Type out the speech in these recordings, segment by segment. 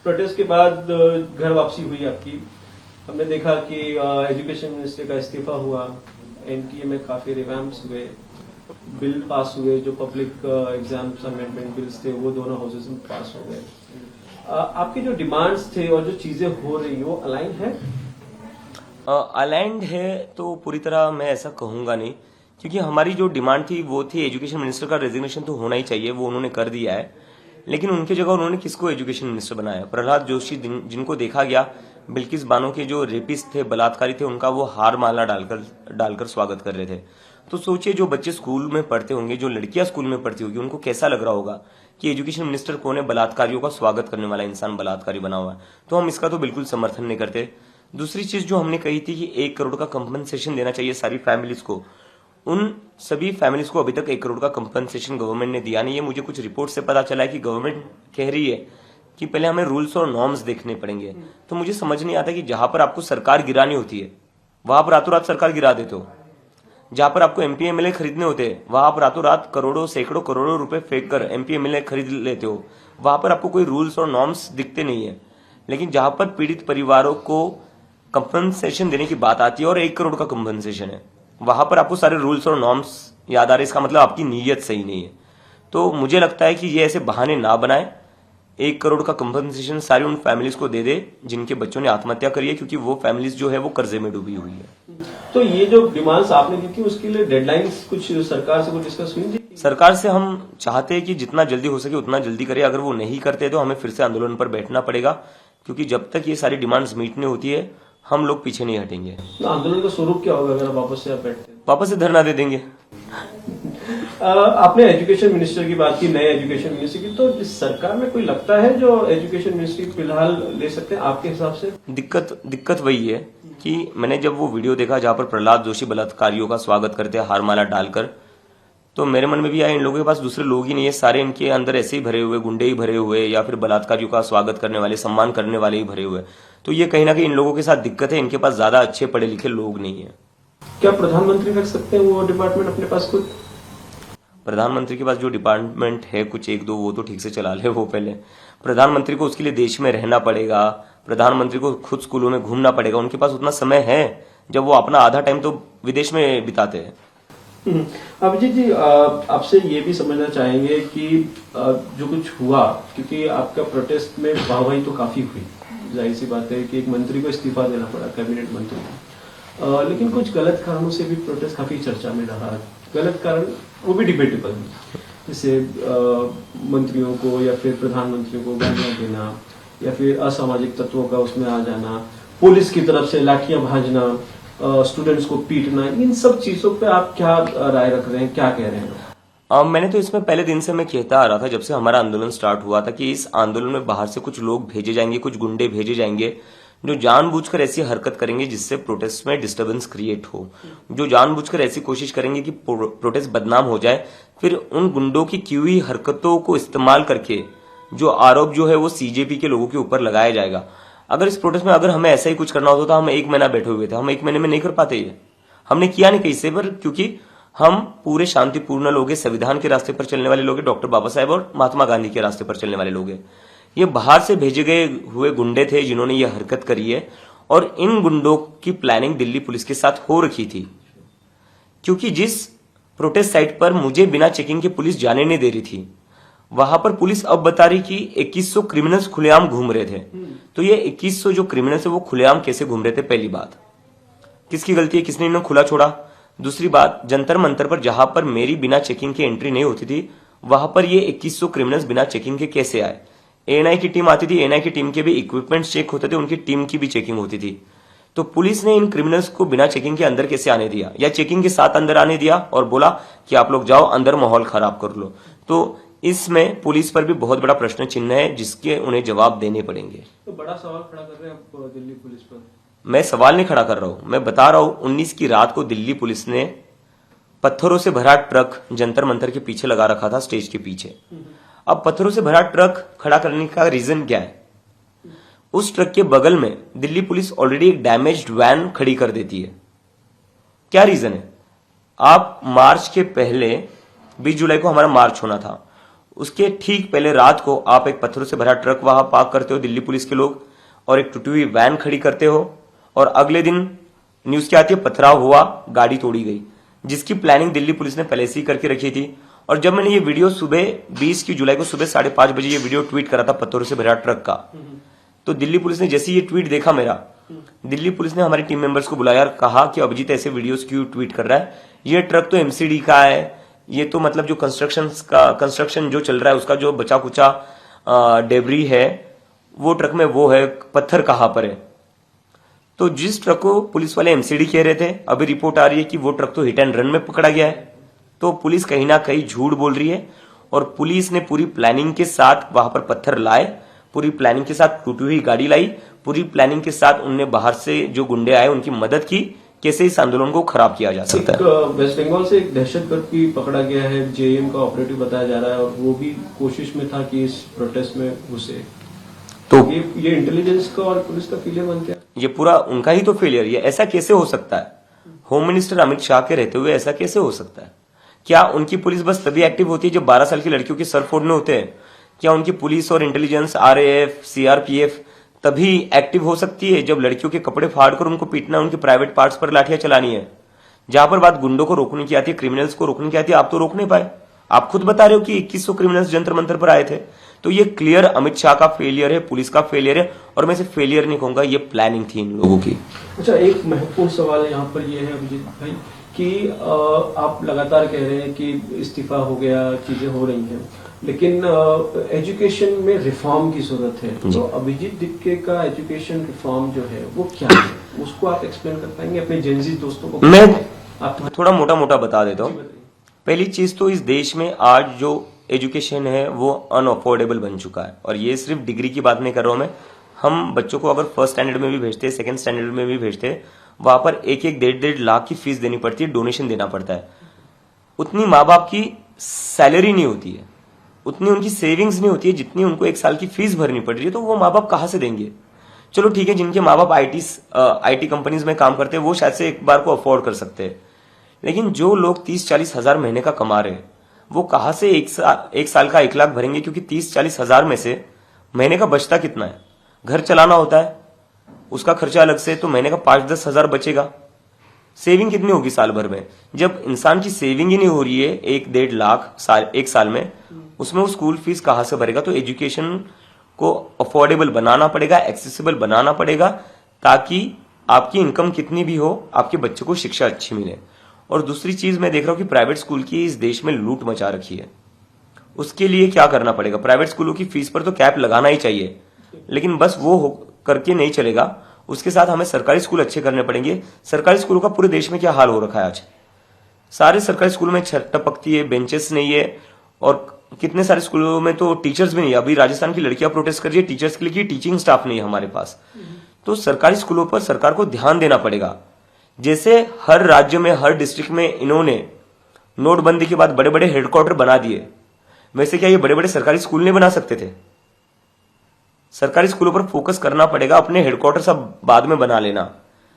Protest के बाद घर वापसी हुई आपकी। हमने देखा कि एजुकेशन मिनिस्टर का इस्तीफा हुआ, एनटीए में काफी रिवैम्प्स हुए, बिल पास हुए, जो पब्लिक एग्जाम्स अमेंडमेंट बिल्स थे वो दोनों हाउसेज में पास हो गए। आपके जो डिमांड्स थे और जो चीजें हो रही वो अलाइन है? अलाइंड है तो पूरी तरह मैं ऐसा कहूंगा नहीं, क्योंकि हमारी जो डिमांड थी वो थी एजुकेशन मिनिस्टर का रेजिग्नेशन तो होना ही चाहिए, वो उन्होंने कर दिया है। लेकिन उनकी जगह उन्होंने किसको एजुकेशन मिनिस्टर बनाया? प्रहलाद जोशी, जिनको देखा गया बिल्किस बानो के जो रेपिस्ट थे, बलात्कारी थे, उनका वो हार माला डालकर स्वागत कर रहे थे। तो सोचिए, जो बच्चे स्कूल में पढ़ते होंगे, जो लड़कियां स्कूल में पढ़ती होगी, उनको कैसा लग रहा होगा कि एजुकेशन मिनिस्टर कौन है? बलात्कारियों का स्वागत करने वाला इंसान बलात्कारी बना हुआ है। तो हम इसका तो बिल्कुल समर्थन नहीं करते। दूसरी चीज जो हमने कही थी कि 1 करोड़ का कंपनसेशन देना चाहिए सारी फैमिलीज को, उन सभी फैमिलीज को अभी तक 1 करोड़ का कंपनसेशन गवर्नमेंट ने दिया नहीं है। मुझे कुछ रिपोर्ट से पता चला है कि गवर्नमेंट कह रही है कि पहले हमें रूल्स और नॉर्म्स देखने पड़ेंगे। तो मुझे समझ नहीं आता कि जहां पर आपको सरकार गिरानी होती है वहां पर रातों रात सरकार गिरा देते हो, जहां पर आपको एमपी एमएलए खरीदने होते हैं वहां आप रातों रात करोड़ों सैकड़ों करोड़ों रुपए फेंक कर एमपी एमएलए खरीद लेते हो। वहां पर आपको कोई रूल्स और नॉर्म्स दिखते नहीं है। लेकिन जहां पर पीड़ित परिवारों को कंपनसेशन देने की बात आती है और 1 करोड़ का कंपनसेशन है, वहां पर आपको सारे रूल्स और नॉर्म्स याद आ रहे। इसका मतलब आपकी नीयत सही नहीं है। तो मुझे लगता है कि ये ऐसे बहाने ना बनाए, 1 करोड़ का कंपनसेशन सारी उन फैमिलीज को दे दे जिनके बच्चों ने आत्महत्या करी है, क्योंकि वो फैमिलीज जो है वो कर्जे में डूबी हुई है। तो ये जो डिमांड्स आपने दी थी उसके लिए डेडलाइंस कुछ सरकार से कुछ डिस्कस हुई थी? सरकार से हम चाहते हैं कि जितना जल्दी हो सके उतना जल्दी करे। अगर वो नहीं करते तो हमें फिर से आंदोलन पर बैठना पड़ेगा, क्योंकि जब तक ये सारी डिमांड्स मीट नहीं होती है हम लोग पीछे नहीं हटेंगे। तो आंदोलन का स्वरूप क्या होगा अगर वापस से आप बैठते हैं? वापस से धरना दे देंगे। आपने एजुकेशन मिनिस्टर की बात की, नए एजुकेशन मिनिस्टर की, तो इस सरकार में कोई लगता है जो एजुकेशन मिनिस्ट्री फिलहाल ले सकते हैं आपके हिसाब से? दिक्कत वही है कि मैंने जब वो वीडियो देखा जहां पर प्रहलाद जोशी बलात्कारियों का स्वागत करते हैं हारमाला डालकर, तो मेरे मन में भी आया इन लोगों के पास दूसरे लोग ही नहीं है, सारे इनके अंदर ऐसे ही भरे हुए, गुंडे ही भरे हुए, या फिर बलात्कारियों का स्वागत करने वाले, सम्मान करने वाले ही भरे हुए। तो ये कहीं ना कहीं इन लोगों के साथ दिक्कत है, इनके पास ज्यादा अच्छे पढ़े लिखे लोग नहीं है। क्या प्रधानमंत्री रख सकते हैं वो डिपार्टमेंट अपने पास खुद? प्रधानमंत्री के पास जो डिपार्टमेंट है कुछ 1-2 वो तो ठीक से चला ले। वो पहले प्रधानमंत्री को उसके लिए देश में रहना पड़ेगा, प्रधानमंत्री को खुद स्कूलों में घूमना पड़ेगा। उनके पास उतना समय है जब वो अपना आधा टाइम तो विदेश में बिताते हैं। अभिजीत जी, आपसे ये भी समझना चाहेंगे कि जो कुछ हुआ, क्योंकि आपका प्रोटेस्ट में वाहवाही तो काफी हुई, जाहिर सी बात है कि एक मंत्री को इस्तीफा देना पड़ा, कैबिनेट मंत्री को, लेकिन कुछ गलत कारणों से भी प्रोटेस्ट काफी चर्चा में रहा। गलत कारण वो भी डिबेटेबल, जैसे मंत्रियों को या फिर प्रधानमंत्रियों को गालियां देना, या फिर असामाजिक तत्वों का उसमें आ जाना, पुलिस की तरफ से लाठियां भाजना, स्टूडेंट्स को पीटना, इन सब चीजों पे आप क्या राय रख रहे हैं, क्या कह रहे हैं? मैंने तो इसमें पहले दिन से मैं कहता आ रहा था, जब से हमारा आंदोलन स्टार्ट हुआ था, कि इस आंदोलन में बाहर से कुछ लोग भेजे जाएंगे, कुछ गुंडे भेजे जाएंगे जो जानबूझकर ऐसी हरकत करेंगे जिससे प्रोटेस्ट में डिस्टर्बेंस क्रिएट हो, जो जानबूझकर ऐसी कोशिश करेंगे कि प्रोटेस्ट बदनाम हो जाए। फिर उन गुंडों की की हुई हरकतों को इस्तेमाल करके जो आरोप जो है वो सीजेपी के लोगों के ऊपर लगाया जाएगा। अगर इस प्रोटेस्ट में अगर हमें ऐसा ही कुछ करना होता तो हम 1 महीना बैठे हुए थे, हम 1 महीने में नहीं कर पाते। ये हमने किया नहीं कहीं से, पर क्योंकि हम पूरे शांतिपूर्ण लोग हैं, संविधान के रास्ते पर चलने वाले लोग हैं, डॉक्टर बाबा साहेब और महात्मा गांधी के रास्ते पर चलने वाले लोग हैं। ये बाहर से भेजे गए हुए गुंडे थे जिन्होंने ये हरकत करी है, और इन गुंडों की प्लानिंग दिल्ली पुलिस के साथ हो रखी थी, क्योंकि जिस प्रोटेस्ट साइट पर मुझे बिना चेकिंग के पुलिस जाने नहीं दे रही थी, वहां पर पुलिस अब बता रही कि 2100 क्रिमिनल्स खुलेआम घूम रहे थे। तो ये 2100 जो क्रिमिनल्स है वो खुलेआम कैसे घूम रहे थे? पहली बात, किसकी गलती है, किसने इन्हें खुला छोड़ा? दूसरी बात, जंतर मंतर पर जहां पर मेरी बिना चेकिंग के एंट्री नहीं होती थी, वहां पर ये 2100 क्रिमिनल्स बिना चेकिंग के कैसे आए? एएनआई की टीम आती थी, एएनआई की टीम के भी इक्विपमेंट चेक होते थे, उनकी टीम की भी चेकिंग होती थी। तो पुलिस ने इन क्रिमिनल्स को बिना चेकिंग के अंदर कैसे आने दिया, या चेकिंग के साथ अंदर आने दिया और बोला कि आप लोग जाओ अंदर माहौल खराब कर लो? तो इसमें पुलिस पर भी बहुत बड़ा प्रश्न चिन्ह है, जिसके उन्हें जवाब देने पड़ेंगे। तो बड़ा सवाल खड़ा कर रहे हैं आप दिल्ली पुलिस पर। मैं सवाल नहीं खड़ा कर रहा हूं, मैं बता रहा हूं 19 की रात को दिल्ली पुलिस ने पत्थरों से भरा ट्रक जंतर मंतर के पीछे लगा रखा था, स्टेज के पीछे। अब पत्थरों से भरा ट्रक खड़ा करने का रीजन क्या है? उस ट्रक के बगल में दिल्ली पुलिस ऑलरेडी एक डैमेज्ड वैन खड़ी कर देती है। क्या रीजन है? आप मार्च के पहले 20 जुलाई को हमारा मार्च होना था, उसके ठीक पहले रात को आप एक पत्थरों से भरा ट्रक वहां पार्क करते हो, दिल्ली पुलिस के लोग, और एक टूटी हुई वैन खड़ी करते हो, और अगले दिन न्यूज क्या आती है, पथराव हुआ, गाड़ी तोड़ी गई, जिसकी प्लानिंग दिल्ली पुलिस ने पहले से ही करके रखी थी। और जब मैंने ये वीडियो सुबह 20 की जुलाई को सुबह 5:30 बजे ये वीडियो ट्वीट करा था पत्थरों से भरा ट्रक का, तो दिल्ली पुलिस ने जैसे ये ट्वीट देखा मेरा, दिल्ली पुलिस ने हमारी टीम मेंबर्स को बुलाया और कहा कि अभिजीत ऐसे वीडियोस क्यों ट्वीट कर रहा है, ये ट्रक तो एमसीडी का है, ये तो मतलब जो कंस्ट्रक्शन जो चल रहा है उसका जो बचा कुचा डेबरी है वो ट्रक में वो है, पत्थर कहां पर है। तो जिस ट्रक को पुलिस वाले एमसीडी कह रहे थे, अभी रिपोर्ट आ रही है कि वो ट्रक तो हिट एंड रन में पकड़ा गया है। तो पुलिस कहीं ना कहीं झूठ बोल रही है, और पुलिस ने पूरी प्लानिंग के साथ वहां पर पत्थर लाए, पूरी प्लानिंग के साथ टूटी हुई गाड़ी लाई, पूरी प्लानिंग के साथ उनने बाहर से जो गुंडे आए उनकी मदद की, कैसे इस आंदोलन को खराब किया जा सकता है। वेस्ट बंगाल से एक दहशतगर्द भी पकड़ा गया है, जेएम का ऑपरेटिव बताया जा रहा है, और वो भी कोशिश में था कि इस प्रोटेस्ट में घुसे। तो ये इंटेलिजेंस का और पुलिस का फेलियर बनता है। ये पूरा उनका ही तो फेलियर, ये ऐसा कैसे हो सकता है? होम मिनिस्टर अमित शाह के रहते हुए ऐसा कैसे हो सकता है? क्या उनकी पुलिस बस तभी एक्टिव होती है जब 12 साल की लड़कियों के सर फोड़ने होते हैं? क्या उनकी पुलिस और इंटेलिजेंस, आरएएफ, सीआरपीएफ तभी एक्टिव हो सकती है जब लड़कियों के कपड़े फाड़कर उनको पीटना, उनके प्राइवेट पार्ट्स पर लाठियां चलानी है? जहां पर बात गुंडों को रोकने की आती है, क्रिमिनल्स को रोकने की आती है, आप तो रोक नहीं पाए। आप खुद बता रहे हो कि 2100 क्रिमिनल्स जंतर मंतर पर आए थे। तो ये क्लियर अमित शाह का फेलियर है, पुलिस का फेलियर है, और मैं इसे फेलियर नहीं कहूंगा, ये प्लानिंग थी इन लोगों की। अच्छा, एक महत्वपूर्ण सवाल यहाँ पर ये है अभिजीत भाई कि आप लगातार कह रहे हैं कि इस्तीफा हो गया, चीजें हो रही हैं, लेकिन एजुकेशन में रिफॉर्म की जरूरत है। तो अभिजीत दिक्के का एजुकेशन रिफॉर्म जो है वो क्या है, उसको आप एक्सप्लेन कर पाएंगे अपने जेनजी दोस्तों को? मैं आप थोड़ा मोटा मोटा बता देता हूँ। पहली चीज तो इस देश में आज जो एजुकेशन है वो अनअफोर्डेबल बन चुका है, और ये सिर्फ डिग्री की बात नहीं कर रहा हूं मैं। हम बच्चों को अगर फर्स्ट स्टैंडर्ड में भी भेजते हैं, सेकंड स्टैंडर्ड में भी भेजते हैं, वहां पर 1-1, 1.5 लाख की फीस देनी पड़ती है, डोनेशन देना पड़ता है। उतनी माँ बाप की सैलरी नहीं होती है, उतनी उनकी सेविंग्स नहीं होती है जितनी उनको 1 साल की फीस भरनी पड़ रही है। तो वो माँ बाप कहां से देंगे? चलो ठीक है, जिनके माँ बाप आईटी कंपनीज में काम करते हैं वो शायद से एक बार को अफोर्ड कर सकते हैं, लेकिन जो लोग 30-40 हजार महीने का कमा रहे हैं वो कहां से एक साल का 1 लाख भरेंगे? क्योंकि 30-40 हजार में से महीने का बचता कितना है? घर चलाना होता है, उसका खर्चा अलग से, तो महीने का 5-10 हजार बचेगा। सेविंग कितनी होगी साल भर में? जब इंसान की सेविंग ही नहीं हो रही है 1-1.5 लाख एक साल में, उसमें वो स्कूल फीस कहां से भरेगा? तो एजुकेशन को अफोर्डेबल बनाना पड़ेगा, एक्सेसिबल बनाना पड़ेगा, ताकि आपकी इनकम कितनी भी हो, आपके बच्चे को शिक्षा अच्छी मिले। और दूसरी चीज मैं देख रहा हूं कि प्राइवेट स्कूल की इस देश में लूट मचा रखी है। उसके लिए क्या करना पड़ेगा? प्राइवेट स्कूलों की फीस पर तो कैप लगाना ही चाहिए, लेकिन बस वो करके नहीं चलेगा, उसके साथ हमें सरकारी स्कूल अच्छे करने पड़ेंगे। सरकारी स्कूलों का पूरे देश में क्या हाल हो रखा है आज? सारे सरकारी स्कूलों में छत टपकती है, बेंचेस नहीं है, और कितने सारे स्कूलों में तो टीचर्स भी नहीं है। अभी राजस्थान की लड़कियां प्रोटेस्ट कर रही है टीचर्स के लिए कि टीचिंग स्टाफ नहीं है हमारे पास। तो सरकारी स्कूलों पर सरकार को ध्यान देना पड़ेगा। जैसे हर राज्य में, हर डिस्ट्रिक्ट में इन्होंने नोटबंदी के बाद बड़े बड़े हेडक्वार्टर बना दिए, वैसे क्या ये बड़े बड़े सरकारी स्कूल नहीं बना सकते थे? सरकारी स्कूलों पर फोकस करना पड़ेगा, अपने हेडक्वार्टर सब बाद में बना लेना।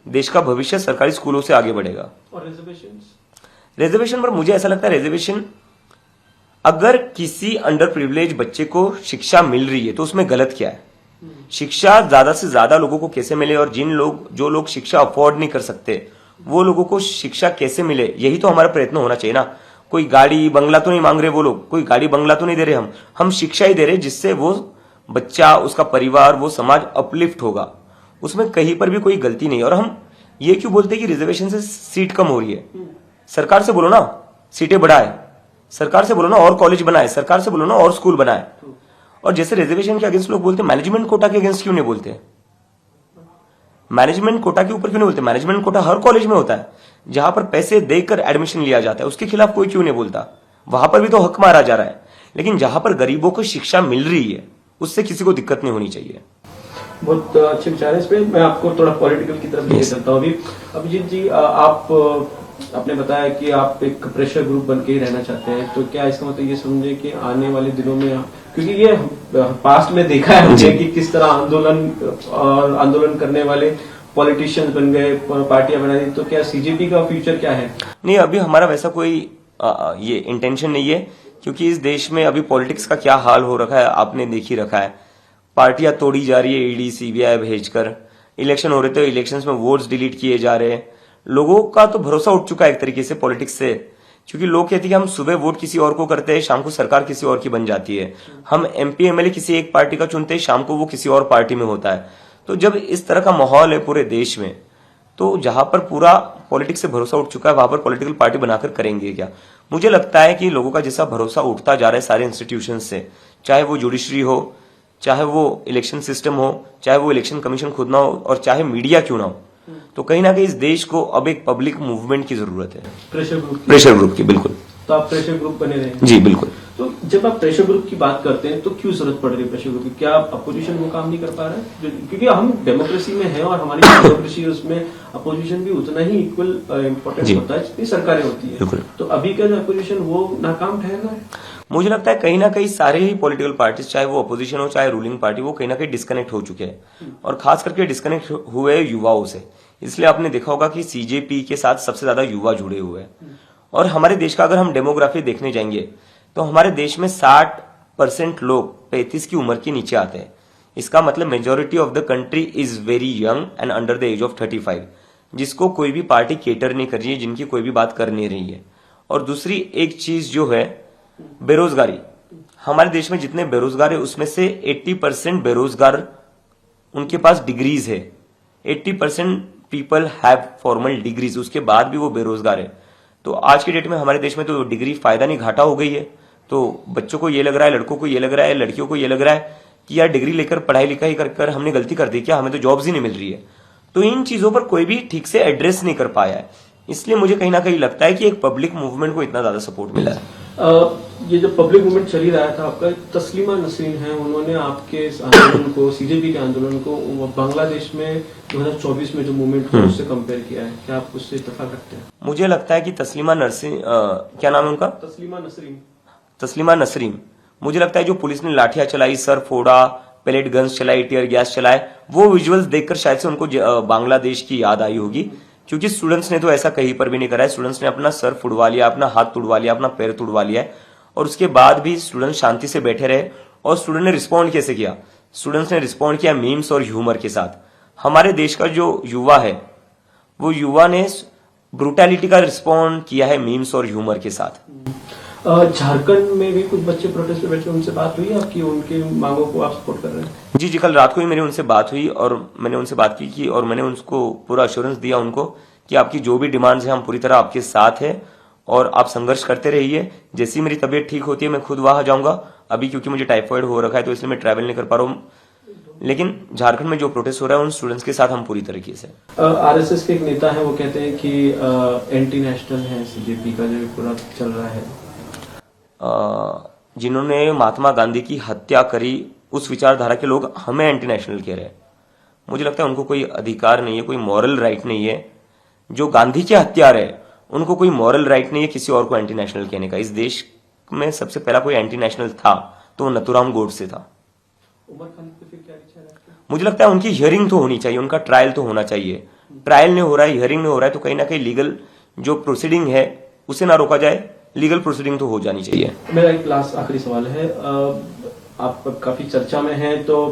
देश का भविष्य सरकारी स्कूलों से आगे बढ़ेगा। और रिजर्वेशन पर मुझे ऐसा लगता है, रिजर्वेशन अगर किसी अंडर प्रिविलेज बच्चे को शिक्षा मिल रही है तो उसमें गलत क्या है? शिक्षा ज्यादा से ज्यादा लोगों को कैसे मिले, और जो लोग शिक्षा अफोर्ड नहीं कर सकते वो लोगों को शिक्षा कैसे मिले, यही तो हमारा प्रयत्न होना चाहिए ना। कोई गाड़ी बंगला तो नहीं मांग रहे वो लोग, कोई गाड़ी बंगला तो नहीं दे रहे हम शिक्षा ही दे रहे, जिससे वो बच्चा, उसका परिवार, वो समाज अपलिफ्ट होगा। उसमें कहीं पर भी कोई गलती नहीं है। और हम ये क्यों बोलते हैं कि रिजर्वेशन से सीट कम हो रही है? सरकार से बोलो ना सीटें बढ़ाए, सरकार से बोलो ना और कॉलेज बनाए, सरकार से बोलो ना और स्कूल बनाए। और जैसे रिजर्वेशन के अगेंस्ट लोग बोलते हैं, मैनेजमेंट कोटा के अगेंस्ट क्यों नहीं बोलते? मैनेजमेंट कोटा के ऊपर क्यों नहीं बोलते? मैनेजमेंट कोटा हर कॉलेज में होता है, जहां पर पैसे देकर एडमिशन लिया जाता है, उसके खिलाफ कोई क्यों नहीं बोलता? वहां पर भी तो हक मारा जा रहा है। लेकिन जहां पर गरीबों को शिक्षा मिल रही है उससे किसी को दिक्कत नहीं होनी चाहिए। बहुत अच्छे विचार है इस पे। मैं आपको थोड़ा पॉलिटिकल की तरफ लेके चलता हूँ अभी। अभिजीत जी, आपने बताया कि आप एक प्रेशर ग्रुप बन के ही रहना चाहते हैं, तो क्या इसका मतलब ये समझे कि आने वाले दिनों में, क्योंकि ये पास्ट में देखा है हमने कि किस तरह आंदोलन करने वाले पॉलिटिशियंस बन गए, पार्टियां बना दी, तो क्या सीजेपी का फ्यूचर क्या है? नहीं, अभी हमारा वैसा कोई ये इंटेंशन नहीं है। क्योंकि इस देश में अभी पॉलिटिक्स का क्या हाल हो रखा है आपने देख ही रखा है। पार्टियां तोड़ी जा रही है ईडी सीबीआई भेजकर, इलेक्शन हो रहे थे इलेक्शंस में वोट्स डिलीट किए जा रहे हैं। लोगों का तो भरोसा उठ चुका है एक तरीके से पॉलिटिक्स से, क्योंकि लोग कहते हैं कि हम सुबह वोट किसी और को करते हैं, शाम को सरकार किसी और की बन जाती है। हम एमपी एमएलए किसी एक पार्टी का चुनते हैं, शाम को वो किसी और पार्टी में होता है। तो जब इस तरह का माहौल है पूरे देश में, तो जहां पर पूरा पॉलिटिक्स से भरोसा उठ चुका है वहां पर पॉलिटिकल पार्टी बनाकर करेंगे क्या? मुझे लगता है कि लोगों का जैसा भरोसा उठता जा रहा है सारे इंस्टीट्यूशन से, चाहे वो जुडिशरी हो, चाहे वो इलेक्शन सिस्टम हो, चाहे वो इलेक्शन कमीशन खुद ना हो, और चाहे मीडिया क्यों ना हो, तो कहीं ना कहीं इस देश को अब एक पब्लिक मूवमेंट की जरूरत है। प्रेशर ग्रुप की बिल्कुल। तो आप प्रेशर ग्रुप बने रहे जी बिल्कुल। तो जब आप प्रेशर ग्रुप की बात करते हैं तो क्यों जरूरत पड़ रही है प्रेशर ग्रुप की? क्या अपोजिशन वो काम नहीं कर पा रहा है? क्योंकि हम डेमोक्रेसी में हैं और हमारी डेमोक्रेसी है, उसमें अपोजिशन भी उतना ही इक्वल इम्पोर्टेंट होता है जितनी सरकारें होती है। तो अभी का जो अपोजिशन वो नाकाम ठहर रहा है। मुझे लगता है कहीं ना कहीं सारे ही पॉलिटिकल पार्टीज, चाहे वो अपोजिशन हो चाहे रूलिंग पार्टी, वो कहीं ना कहीं डिस्कनेक्ट हो चुके हैं, और खास करके डिस्कनेक्ट हुए युवाओं से। इसलिए आपने देखा होगा कि सीजेपी के साथ सबसे ज्यादा युवा जुड़े हुए हैं। और हमारे देश का अगर हम डेमोग्राफी देखने जाएंगे तो हमारे देश में 60% लोग 35 की उम्र के नीचे आते हैं। इसका मतलब majority of the country is very young and under the age of 35, जिसको कोई भी पार्टी केटर नहीं कर रही है, जिनकी कोई भी बात कर नहीं रही है। और दूसरी एक चीज जो है बेरोजगारी। हमारे देश में जितने बेरोजगार है उसमें से 80% बेरोजगार उनके पास डिग्रीज है। 80% पीपल हैव फॉर्मल डिग्रीज, उसके बाद भी वो बेरोजगार है। तो आज के डेट में हमारे देश में तो डिग्री फायदा नहीं घाटा हो गई है। तो बच्चों को ये लग रहा है, लड़कों को ये लग रहा है, लड़कियों को ये लग रहा है कि यार डिग्री लेकर पढ़ाई लिखाई कर हमने गलती कर दी क्या, हमें तो जॉब्स ही नहीं मिल रही है। तो इन चीजों पर कोई भी ठीक से एड्रेस नहीं कर पाया है। इसलिए मुझे कहीं ना कहीं लगता है कि एक पब्लिक मूवमेंट को इतना ज्यादा सपोर्ट मिला है। ये जो पब्लिक मूवमेंट चल ही रहा था आपका, तस्लीमा नसरीन है, उन्होंने आपके इस आंदोलन को, सीजेपी के आंदोलन को बांग्लादेश में 2024 में जो मूवमेंट हुआ उससे कंपेयर किया है। क्या आप उससे इत्तेफाक रखते हैं? मुझे लगता है कि तस्लीमा नसरीन, क्या नाम है उनका? तस्लीमा नसरीन। मुझे लगता है जो पुलिस ने लाठियां चलाई, सर फोड़ा, पेलेट गन्स चलाई, टीयर गैस चलाए, वो विजुअल्स देखकर शायद से उनको बांग्लादेश की याद आई होगी। क्योंकि स्टूडेंट्स ने तो ऐसा कहीं पर भी नहीं करा है। स्टूडेंट्स ने अपना सर फुड़वा लिया, अपना हाथ तुड़वा लिया, अपना पैर तुड़वा लिया है, और उसके बाद भी स्टूडेंट शांति से बैठे रहे। और स्टूडेंट ने रिस्पॉन्ड कैसे किया? स्टूडेंट्स ने रिस्पॉन्ड किया मीम्स और ह्यूमर के साथ। हमारे देश का जो युवा है, वो युवा ने ब्रूटैलिटी का रिस्पॉन्ड किया है मीम्स और ह्यूमर के साथ। झारखंड में भी कुछ बच्चे प्रोटेस्ट पे बैठे, उनसे बात हुई आपकी? उनके मांगों को आप सपोर्ट कर रहे हैं? जी, कल रात को ही मेरी उनसे बात हुई, और मैंने उनसे बात की और मैंने उनको पूरा अश्योरेंस दिया उनको कि आपकी जो भी डिमांड्स है हम पूरी तरह आपके साथ हैं, और आप संघर्ष करते रहिए। जैसी मेरी तबीयत ठीक होती है मैं खुद वहां जाऊंगा। अभी क्योंकि मुझे टाइफाइड हो रखा है तो इसलिए मैं ट्रैवल नहीं कर पा रहा हूँ, लेकिन झारखंड में जो प्रोटेस्ट हो रहा है उन स्टूडेंट्स के साथ हम पूरी तरीके से। आरएसएस के एक नेता है, वो कहते हैं कि एंटी नेशनल है सीजेपी का जो पूरा चल रहा है। जिन्होंने महात्मा गांधी की हत्या करी, उस विचारधारा के लोग हमें एंटी नेशनल कह रहे हैं। मुझे लगता है उनको कोई अधिकार नहीं है, कोई मॉरल राइट नहीं है। जो गांधी के हत्यारे है उनको कोई मॉरल राइट नहीं है किसी और को एंटी नेशनल कहने का। इस देश में सबसे पहला कोई एंटी नेशनल था तो वो नथुराम गोडसे था। उमर खालिद पे फिर क्या विचार है? मुझे लगता है उनकी हियरिंग तो होनी चाहिए, उनका ट्रायल तो होना चाहिए। ट्रायल नहीं हो रहा है, हियरिंग नहीं हो रहा है, तो कहीं ना कहीं लीगल जो प्रोसीडिंग है उसे ना रोका जाए, लीगल प्रोसीडिंग तो हो जानी चाहिए। मेरा एक लास्ट आखिरी सवाल है, आप काफी चर्चा में हैं, तो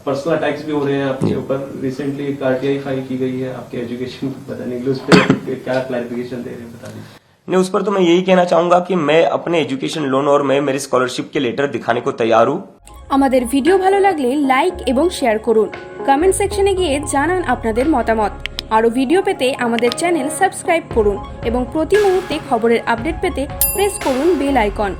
पर्सनल अटैक्स भी हो रहे हैं आपके ऊपर। रिसेंटली एक आरटीआई फाइल की गई है आपके एजुकेशन बताने के लिए, उस पर क्या क्लैरिफिकेशन दे रहे हैं बता दीजिए। नहीं, उस पर तो मैं यही कहना चाहूंगा कि मैं अपने एजुकेशन लोन और मैं मेरे स्कॉलरशिप के लेटर दिखाने को तैयार हूँ। আমাদের ভিডিও ভালো লাগলে লাইক এবং শেয়ার করুন, কমেন্ট সেকশনে গিয়ে জানান আপনাদের মতামত। আরো ভিডিও পেতে আমাদের চ্যানেল সাবস্ক্রাইব করুন এবং প্রতি মুহূর্তে খবরের আপডেট পেতে প্রেস করুন বেল আইকন।